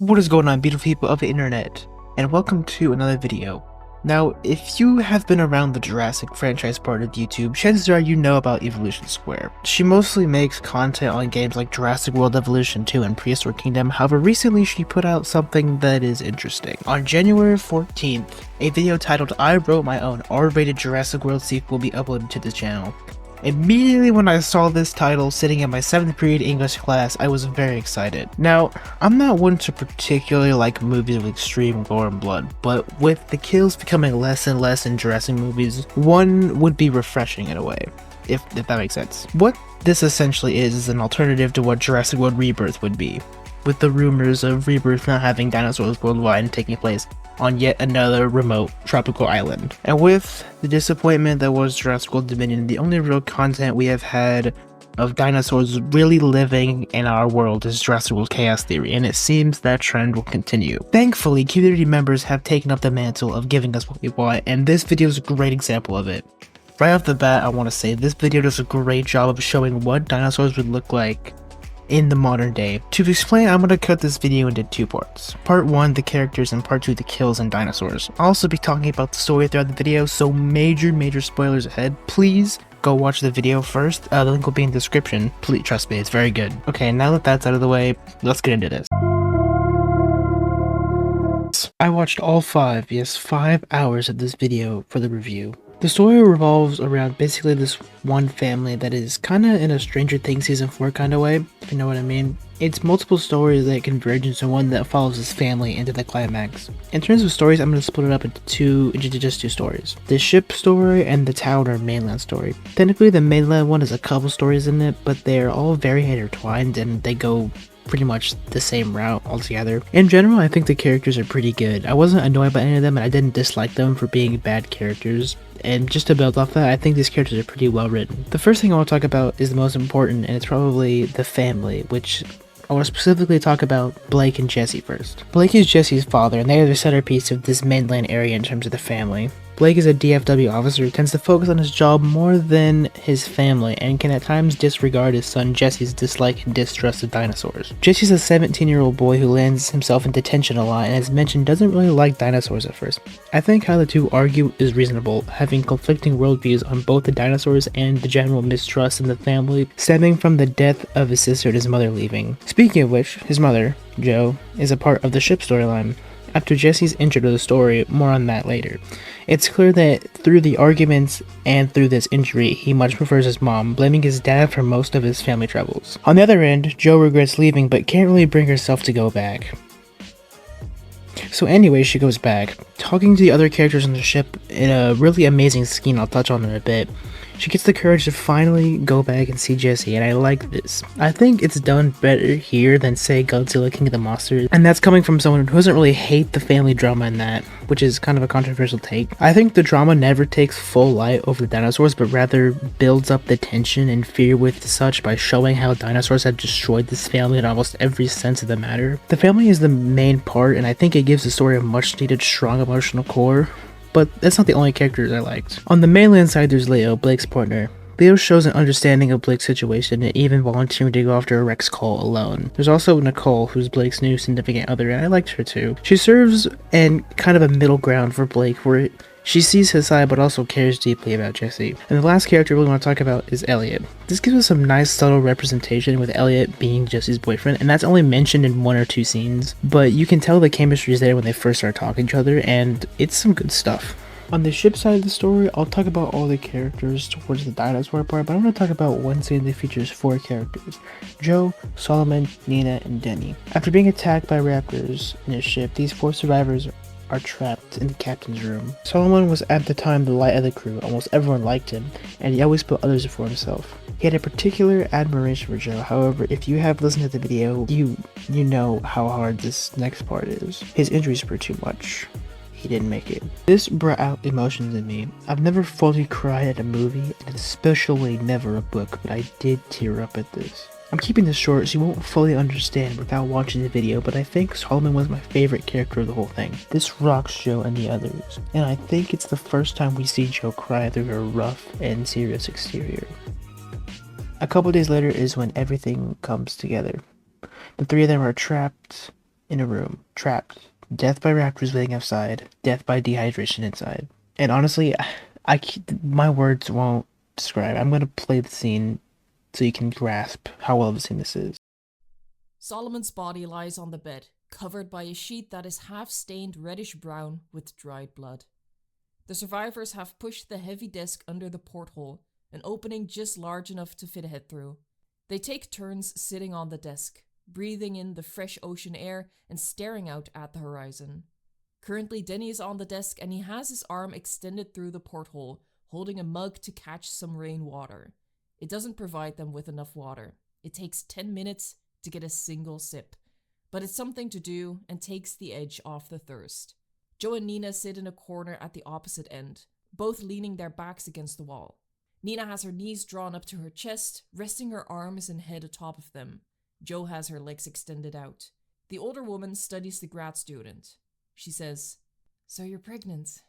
What is going on, beautiful people of the internet, and welcome to another video. Now, if you have been around the Jurassic franchise part of YouTube, chances are you know about Evolution Square. She mostly makes content on games like Jurassic World Evolution 2 and Prehistoric Kingdom. However, recently she put out something that is interesting. On January 14th, a video titled I Wrote My Own R-Rated Jurassic World Sequel will be uploaded to the channel. Immediately when I saw this title sitting in my 7th period English class, I was very excited. Now, I'm not one to particularly like movies with extreme gore and blood, but with the kills becoming less and less in Jurassic movies, one would be refreshing in a way, if that makes sense. What this essentially is an alternative to what Jurassic World Rebirth would be, with the rumors of Rebirth not having dinosaurs worldwide and taking place on yet another remote tropical island. And with the disappointment that was Jurassic World Dominion, the only real content we have had of dinosaurs really living in our world is Jurassic World Chaos Theory, and it seems that trend will continue. Thankfully, community members have taken up the mantle of giving us what we want, and this video is a great example of it. Right off the bat, I want to say this video does a great job of showing what dinosaurs would look like in the modern day. To explain, I'm going to cut this video into two parts. Part 1, the characters, and part 2, the kills and dinosaurs. I'll also be talking about the story throughout the video, so major spoilers ahead. Please go watch the video first. The link will be in the description. Please trust me, it's very good. Okay, now that that's out of the way, let's get into this. I watched all 5 hours of this video for the review. The story revolves around basically this one family that is kinda in a Stranger Things season 4 kinda way, if you know what I mean. It's multiple stories that converge into one that follows this family into the climax. In terms of stories, I'm gonna split it up into just two stories. The ship story and the town or mainland story. Technically the mainland one has a couple stories in it, but they're all very intertwined and they go pretty much the same route altogether. In general, I think the characters are pretty good. I wasn't annoyed by any of them and I didn't dislike them for being bad characters. And just to build off that, I think these characters are pretty well written. The first thing I want to talk about is the most important, and it's probably the family, which I want to specifically talk about Blake and Jesse first. Blake is Jesse's father, and they are the centerpiece of this mainland area in terms of the family. Blake is a DFW officer who tends to focus on his job more than his family and can at times disregard his son Jesse's dislike and distrust of dinosaurs. Jesse's a 17-year-old boy who lands himself in detention a lot and, as mentioned, doesn't really like dinosaurs at first. I think how the two argue is reasonable, having conflicting worldviews on both the dinosaurs and the general mistrust in the family stemming from the death of his sister and his mother leaving. Speaking of which, his mother, Jo, is a part of the ship storyline. After Jesse's intro to the story, more on that later. It's clear that through the arguments and through this injury, he much prefers his mom, blaming his dad for most of his family troubles. On the other end, Jo regrets leaving but can't really bring herself to go back. So anyway, she goes back, talking to the other characters on the ship in a really amazing scene I'll touch on in a bit. She gets the courage to finally go back and see Jesse, and I like this. I think it's done better here than, say, Godzilla King of the Monsters, and that's coming from someone who doesn't really hate the family drama in that, which is kind of a controversial take. I think the drama never takes full light over the dinosaurs, but rather builds up the tension and fear with such by showing how dinosaurs have destroyed this family in almost every sense of the matter. The family is the main part, and I think it gives the story a much needed strong emotional core. But that's not the only characters I liked. On the mainland side, there's Leo, Blake's partner. Leo shows an understanding of Blake's situation and even volunteering to go after a Rex call alone. There's also Nicole, who's Blake's new significant other, and I liked her too. She serves in kind of a middle ground for Blake, where she sees his side but also cares deeply about Jesse. And the last character we want to talk about is Elliot. This gives us some nice subtle representation with Elliot being Jesse's boyfriend, and that's only mentioned in 1 or 2 scenes, but you can tell the chemistry is there when they first start talking to each other, and it's some good stuff. On the ship side of the story, I'll talk about all the characters towards the dinosaur part, but I'm going to talk about one scene that features 4 characters: Jo, Solomon, Nina, and Denny. After being attacked by raptors in his ship, these 4 survivors are trapped in the captain's room. Solomon was at the time the light of the crew. Almost everyone liked him, and he always put others before himself. He had a particular admiration for Jo. However, if you have listened to the video, you know how hard this next part is. His injuries were too much. He didn't make it. This brought out emotions in me. I've never fully cried at a movie, and especially never a book, but I did tear up at this. I'm keeping this short so you won't fully understand without watching the video, but I think Solomon was my favorite character of the whole thing. This rocks Jo and the others, and I think it's the first time we see Jo cry through her rough and serious exterior. A couple days later is when everything comes together. The 3 of them are trapped in a room, trapped. Death by raptors waiting outside, death by dehydration inside. And honestly, my words won't describe. I'm gonna play the scene so you can grasp how well the scene this is. Solomon's body lies on the bed, covered by a sheet that is half stained reddish brown with dried blood. The survivors have pushed the heavy desk under the porthole, an opening just large enough to fit a head through. They take turns sitting on the desk, breathing in the fresh ocean air and staring out at the horizon. Currently, Denny is on the desk and he has his arm extended through the porthole, holding a mug to catch some rainwater. It doesn't provide them with enough water. It takes 10 minutes to get a single sip, but it's something to do and takes the edge off the thirst. Joe and Nina sit in a corner at the opposite end, both leaning their backs against the wall. Nina has her knees drawn up to her chest, resting her arms and head atop of them. Joe has her legs extended out. The older woman studies the grad student. She says, "So you're pregnant?"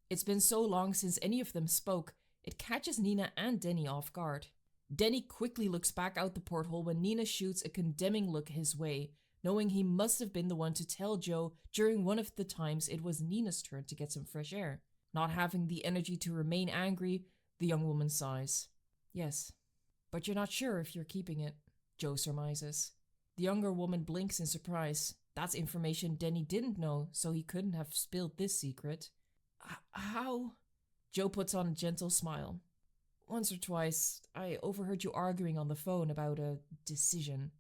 It's been so long since any of them spoke, it catches Nina and Denny off guard. Denny quickly looks back out the porthole when Nina shoots a condemning look his way, knowing he must have been the one to tell Joe during one of the times it was Nina's turn to get some fresh air. Not having the energy to remain angry, the young woman sighs. "Yes, but you're not sure if you're keeping it," Joe surmises. The younger woman blinks in surprise. That's information Denny didn't know, so he couldn't have spilled this secret. How? Joe puts on a gentle smile. "Once or twice, I overheard you arguing on the phone about a decision."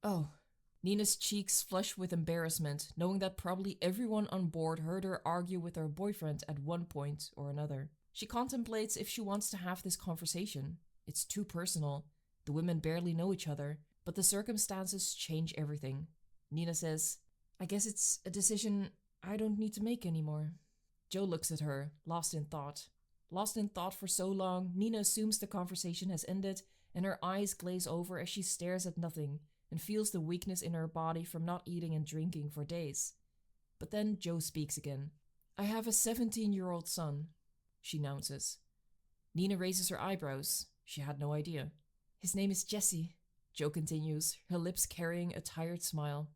"Oh." Nina's cheeks flush with embarrassment, knowing that probably everyone on board heard her argue with her boyfriend at one point or another. She contemplates if she wants to have this conversation. It's too personal. The women barely know each other, but the circumstances change everything. Nina says, "I guess it's a decision I don't need to make anymore." Joe looks at her, lost in thought. Lost in thought for so long, Nina assumes the conversation has ended, and her eyes glaze over as she stares at nothing and feels the weakness in her body from not eating and drinking for days. But then Joe speaks again. "I have a 17-year-old son," she announces. Nina raises her eyebrows. She had no idea. "His name is Jesse," Joe continues, her lips carrying a tired smile.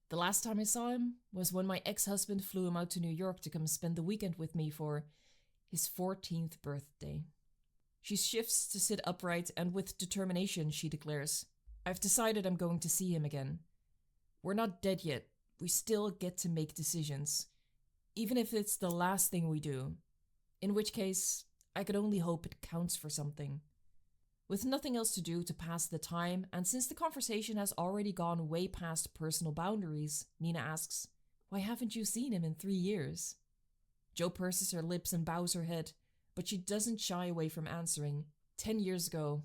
"The last time I saw him was when my ex-husband flew him out to New York to come spend the weekend with me for his 14th birthday." She shifts to sit upright, and with determination she declares, "I've decided I'm going to see him again. We're not dead yet. We still get to make decisions, even if it's the last thing we do. In which case, I could only hope it counts for something." With nothing else to do to pass the time, and since the conversation has already gone way past personal boundaries, Nina asks, "Why haven't you seen him in 3 years?" Joe purses her lips and bows her head, but she doesn't shy away from answering. 10 years ago,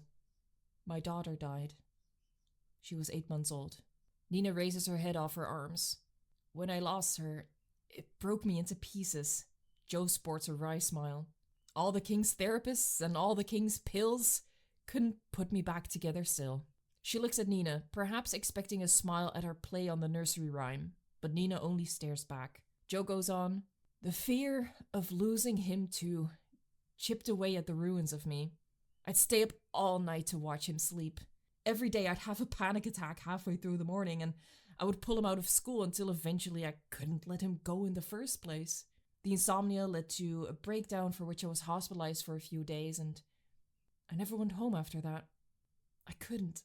my daughter died. She was 8 months old. Nina raises her head off her arms. "When I lost her, it broke me into pieces." Joe sports a wry smile. "All the king's therapists and all the king's pills couldn't put me back together still." She looks at Nina, perhaps expecting a smile at her play on the nursery rhyme, but Nina only stares back. Joe goes on, "The fear of losing him too chipped away at the ruins of me. I'd stay up all night to watch him sleep. Every day I'd have a panic attack halfway through the morning, and I would pull him out of school until eventually I couldn't let him go in the first place. The insomnia led to a breakdown for which I was hospitalized for a few days, and I never went home after that. I couldn't."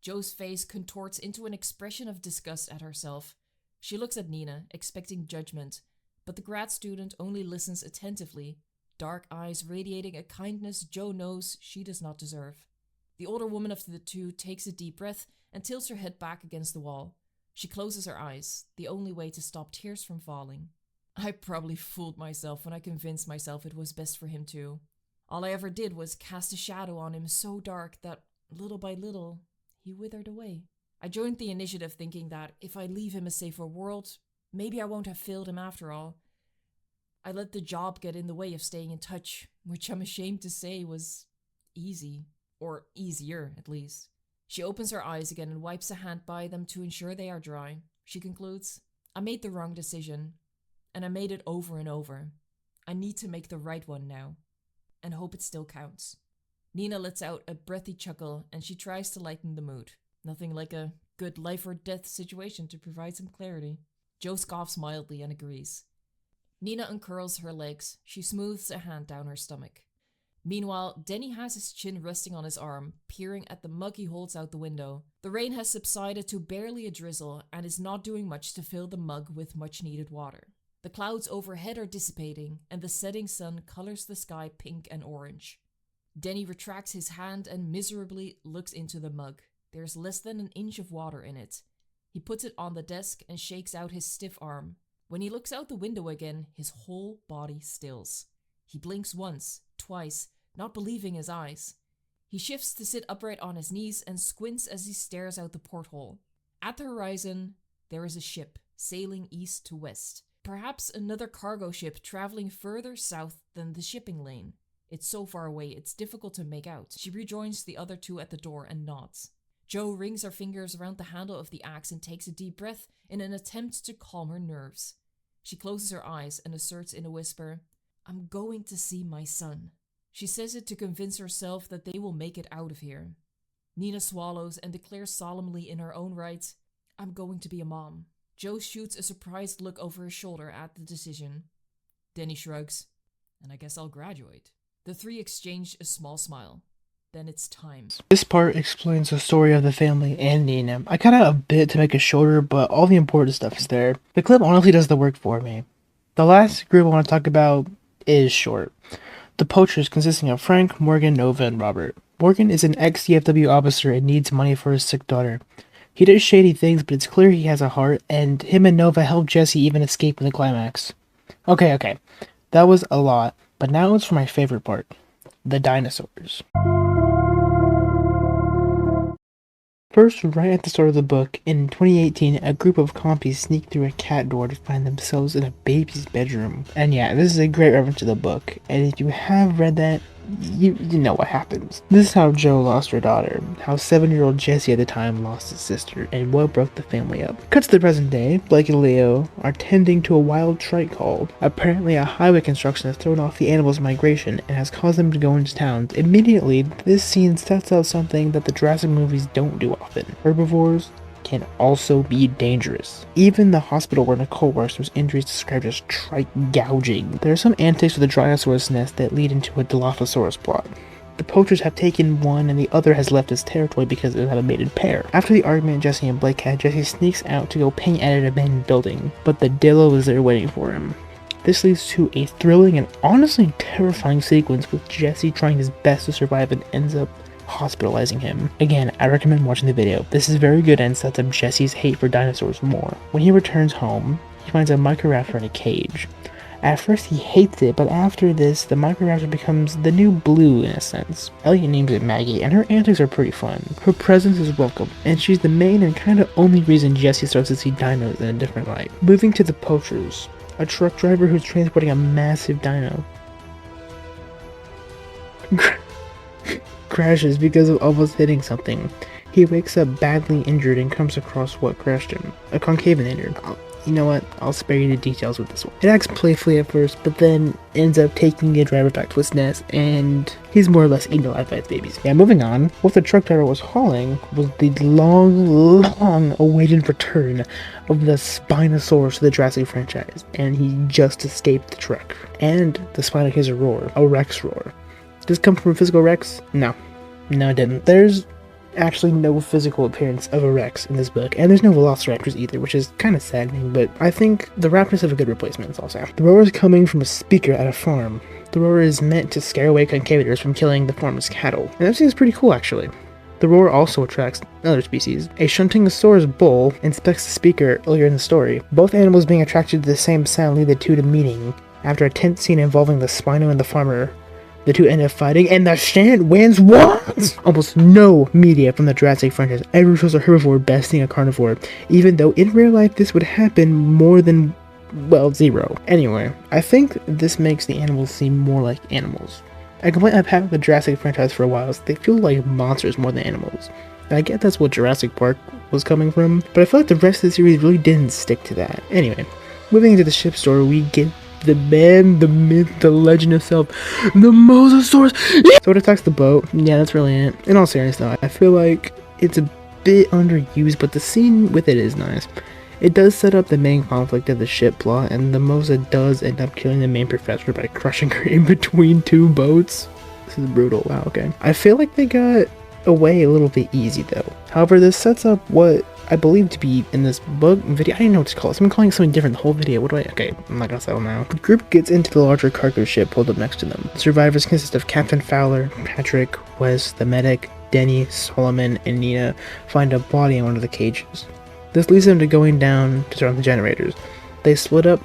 Joe's face contorts into an expression of disgust at herself. She looks at Nina, expecting judgment, but the grad student only listens attentively, dark eyes radiating a kindness Joe knows she does not deserve. The older woman of the two takes a deep breath and tilts her head back against the wall. She closes her eyes, the only way to stop tears from falling. "I probably fooled myself when I convinced myself it was best for him too. All I ever did was cast a shadow on him so dark that, little by little, he withered away. I joined the initiative thinking that if I leave him a safer world, maybe I won't have failed him after all. I let the job get in the way of staying in touch, which I'm ashamed to say was easy. Or easier, at least." She opens her eyes again and wipes a hand by them to ensure they are dry. She concludes, "I made the wrong decision, and I made it over and over. I need to make the right one now, and hope it still counts." Nina lets out a breathy chuckle, and she tries to lighten the mood. Nothing like a Good life or death situation to provide some clarity. Joe scoffs mildly and agrees. Nina uncurls her legs. She smooths a hand down her stomach. Meanwhile, Denny has his chin resting on his arm, peering at the mug he holds out the window. The rain has subsided to barely a drizzle and is not doing much to fill the mug with much-needed water. The clouds overhead are dissipating, and the setting sun colors the sky pink and orange. Denny retracts his hand and miserably looks into the mug. There's less than an inch of water in it. He puts it on the desk and shakes out his stiff arm. When he looks out the window again, his whole body stills. He blinks once, twice, not believing his eyes. He shifts to sit upright on his knees and squints as he stares out the porthole. At the horizon, there is a ship sailing east to west. Perhaps another cargo ship traveling further south than the shipping lane. It's so far away, it's difficult to make out. She rejoins the other two at the door and nods. Jo rings her fingers around the handle of the axe and takes a deep breath in an attempt to calm her nerves. She closes her eyes and asserts in a whisper, "I'm going to see my son." She says it to convince herself that they will make it out of here. Nina swallows and declares solemnly in her own right, "I'm going to be a mom." Jo shoots a surprised look over his shoulder at the decision. Denny shrugs, "And I guess I'll graduate." The three exchange a small smile. Then it's time. This part explains the story of the family and Nina. I cut out a bit to make it shorter, but all the important stuff is there. The clip honestly does the work for me. The last group I want to talk about is short. The poachers, consisting of Frank, Morgan, Nova, and Robert. Morgan is an ex-CFW officer and needs money for his sick daughter. He does shady things, but it's clear he has a heart, and him and Nova help Jesse even escape in the climax. Okay. That was a lot, but now it's for my favorite part. The dinosaurs. First, right at the start of the book, in 2018, a group of compies sneak through a cat door to find themselves in a baby's bedroom. And yeah, this is a great reference to the book, and if you have read that, you know what happens. This is how Jo lost her daughter, how 7-year-old Jesse at the time lost his sister, and what broke the family up. Cut to the present day, Blake and Leo are tending to a wild trike call. Apparently a highway construction has thrown off the animals' migration and has caused them to go into towns. Immediately, this scene sets out something that the Jurassic movies don't do often. Herbivores can also be dangerous. Even the hospital where Nicole works was injuries described as trike gouging. There are some antics with the Dryosaurus nest that lead into a Dilophosaurus plot. The poachers have taken one and the other has left its territory because it had a mated pair. After the argument Jesse and Blake had, Jesse sneaks out to go paint at an abandoned building, but the Dillo is there waiting for him. This leads to a thrilling and honestly terrifying sequence with Jesse trying his best to survive and ends up hospitalizing him. Again, I recommend watching the video. This is very good and sets up Jesse's hate for dinosaurs more. When he returns home, he finds a Microraptor in a cage. At first he hates it, but after this, the Microraptor becomes the new Blue in a sense. Elliot names it Maggie, and her antics are pretty fun. Her presence is welcome, and she's the main and kinda only reason Jesse starts to see dinos in a different light. Moving to the poachers. A truck driver who's transporting a massive dino crashes because of almost hitting something. He wakes up badly injured and comes across what crashed him. A concaven injured. You know what? I'll spare you the details with this one. It acts playfully at first, but then ends up taking the driver back to its nest, and he's more or less eaten alive by its babies. Yeah, moving on. What the truck driver was hauling was the long awaited return of the Spinosaurus to the Jurassic franchise, and he just escaped the truck. And the Spino hears a roar. A Rex roar. Does this come from a physical Rex? No, it didn't. There's actually no physical appearance of a Rex in this book, and there's no Velociraptors either, which is kind of saddening, but I think the Raptors have a good replacement also. The roar is coming from a speaker at a farm. The roar is meant to scare away concavators from killing the farm's cattle, and that seems pretty cool actually. The roar also attracts another species. A Shuntingosaurus bull inspects the speaker earlier in the story. Both animals being attracted to the same sound lead the two to meeting. After a tense scene involving the Spino and the farmer, the two end up fighting, and the Shant wins. What? Almost no media from the Jurassic franchise ever shows a herbivore besting a carnivore, even though in real life this would happen more than, well, zero. Anyway, I think this makes the animals seem more like animals. A complaint I've had with the Jurassic franchise for a while is they feel like monsters more than animals. And I get that's what Jurassic Park was coming from, but I feel like the rest of the series really didn't stick to that. Anyway, moving into the ship story, we get the man, the myth, the legend itself, the Mosasaurus. So it attacks the boat. Yeah, that's really it. In all seriousness though, I feel like it's a bit underused, but the scene with it is nice. It does set up the main conflict of the ship plot, and the Mosa does end up killing the main professor by crushing her in between two boats. This is brutal. Wow, okay. I feel like they got away a little bit easy though. However, this sets up what I believe to be in this book video. I didn't know what to call it. So I'm calling it something different the whole video. What do I? Okay, I'm not gonna settle now. The group gets into the larger cargo ship pulled up next to them. The survivors consist of Captain Fowler, Patrick, Wes, the medic, Denny, Solomon, and Nina find a body in one of the cages. This leads them to going down to turn on the generators. They split up,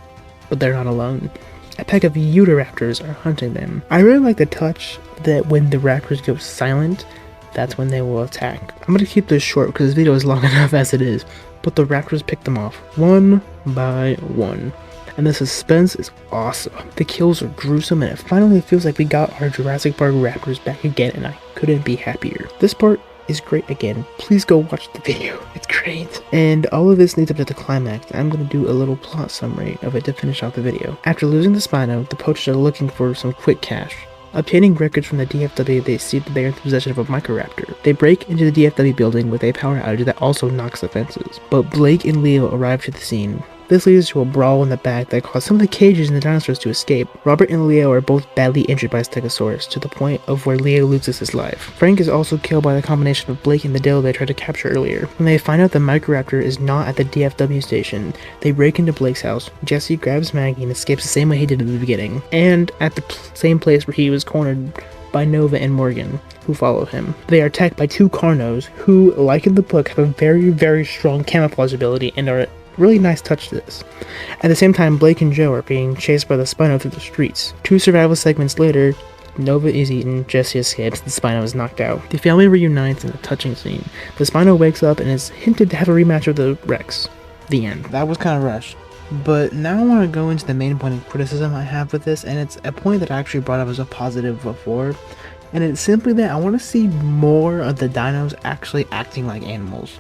but they're not alone. A pack of Utahraptors are hunting them. I really like the touch that when the raptors go silent, that's when they will attack. I'm gonna keep this short because this video is long enough as it is, but the raptors pick them off one by one. And the suspense is awesome. The kills are gruesome, and it finally feels like we got our Jurassic Park raptors back again, and I couldn't be happier. This part is great again. Please go watch the video. It's great. And all of this leads up to the climax. I'm going to do a little plot summary of it to finish off the video. After losing the Spino, the poachers are looking for some quick cash. Obtaining records from the DFW, they see that they are in possession of a Microraptor. They break into the DFW building with a power outage that also knocks the fences. But Blake and Leo arrive to the scene. This leads to a brawl in the back that caused some of the cages in the dinosaurs to escape. Robert and Leo are both badly injured by Stegosaurus, to the point of where Leo loses his life. Frank is also killed by the combination of Blake and the Dill they tried to capture earlier. When they find out the Microraptor is not at the DFW station, they break into Blake's house. Jesse grabs Maggie and escapes the same way he did in the beginning, and at the same place where he was cornered by Nova and Morgan, who follow him. They are attacked by two Carnos, who, like in the book, have a very, very strong camouflage ability and are really nice touch to this. At the same time, Blake and Joe are being chased by the Spino through the streets. 2 survival segments later, Nova is eaten, Jesse escapes, the Spino is knocked out. The family reunites in a touching scene. The Spino wakes up and is hinted to have a rematch of the Rex. The end. That was kind of rushed. But now I want to go into the main point of criticism I have with this, and it's a point that I actually brought up as a positive before. And it's simply that I want to see more of the dinos actually acting like animals.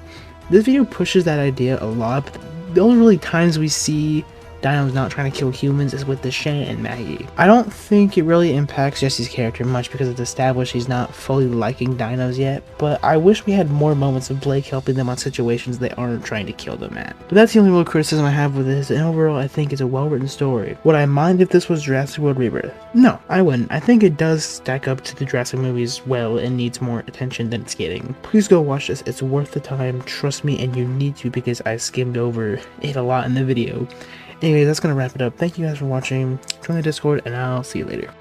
This video pushes that idea a lot, but the only really times we see dinos not trying to kill humans is with the Shannon and Maggie. I don't think it really impacts Jesse's character much because it's established he's not fully liking dinos yet, but I wish we had more moments of Blake helping them on situations they aren't trying to kill them at. But that's the only real criticism I have with this, and overall I think it's a well written story. Would I mind if this was Jurassic World Rebirth? No, I wouldn't. I think it does stack up to the Jurassic movies well and needs more attention than it's getting. Please go watch this, it's worth the time, trust me, and you need to because I skimmed over it a lot in the video. Anyway, that's gonna wrap it up. Thank you guys for watching. Join the Discord, and I'll see you later.